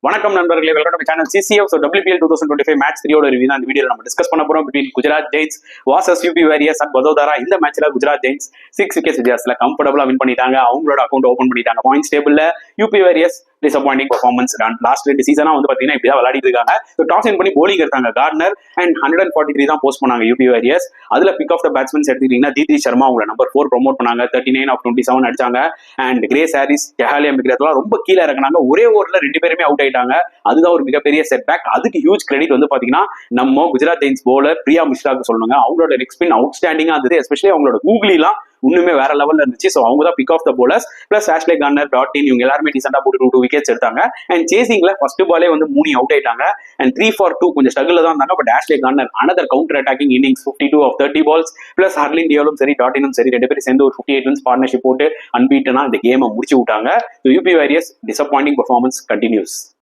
வணக்கம் நண்பர்களே, welcome to channel CCF. So WPL 2025 match 3 ஓட ரிவ்யூ தான் இந்த வீடியோல நம்ம டிஸ்கஸ் பண்ண போறோம். Between Gujarat giants versus UP warriors at Vadodara. இந்த மேட்ச்ல குஜராத் ஜெயின்ஸ் 6 விக்கெட்ஸ் வித்தியாசத்துல கம்ஃபர்டபுளா வின் பண்ணிட்டாங்க. அவங்களோட அக்கௌண்ட் ஓபன் பண்ணிட்டாங்க. பாயிண்ட்ஸ் டேபிள்ல UP warriors disappointing performance. Last 2 சீசனா வந்து பாத்தீங்கன்னா இப்படிதான் விளையாடிட்டு இருக்காங்க. டாஸ் வின் பண்ணி போலிங் எடுத்தாங்க. கார்னர் அண்ட் 143 தான் போஸ்ட் பண்ணாங்க UP வாரியர்ஸ். அதுல பிக் ஆஃப் த பேட்ஸ்மேன்ஸ் எடுத்துக்கிட்டீங்கன்னா தீதி சர்மா அவங்கள நம்பர் 4 ப்ரோமோட் பண்ணாங்க. 39 of 27 அடிச்சாங்க. அண்ட் கிரேஸ் ஹாரிஸ், ஜஹாலியா மிக்ரத்லாம் ரொம்ப கீழே இறக்குனாங்க. ஒரே ஓவர்ல 2 பேருமே அவுட் ஆயிட்டாங்க. அதுதான் ஒரு மிகப்பெரிய செட்பேக். அதுக்கு ஹியூஜ் கிரெடிட் வந்து பாத்தீங்கன்னா நம்ம குஜராத் ஜெயின்ஸ் பவுலர் பிரியா மிஸ்ராக்கு சொல்லணுங்க. அவங்களோட லெக் ஸ்பின் அவுட்ஸ்டாண்டிங்கா இருந்தது. எஸ்பெஷலி அவங்களோட கூகுளிலாம் இன்னுமே வேற லெவல்ல இருந்துச்சு. ஸோ அவங்க தான் pick of the bowlers. Plus Ashleigh Gardner, Dottin இவங்க எல்லாருமே டீசெண்டா போட்டு 2 விக்கெட்ஸ் எடுத்தாங்க. அண்ட் சேசிங்ல ஃபர்ஸ்ட் பாலே வந்து 3 அவுட் ஆயிட்டாங்க. அண்ட் 3 for 2 கொஞ்சம் ஸ்ட்ரகிள் தான் இருந்தாங்க. But Ashleigh Gardner another counter attacking innings 52 of 30 balls. Plus Harleen டியோலும் சரி டாட்டினும் சரி 2 பேரும் சேர்ந்து ஒரு 58 runs பார்ட்னர்ஷிப் போட்டு அன்பீட்டனா இந்த கேமை முடிச்சு விட்டாங்க. UP warriors disappointing performance continuous.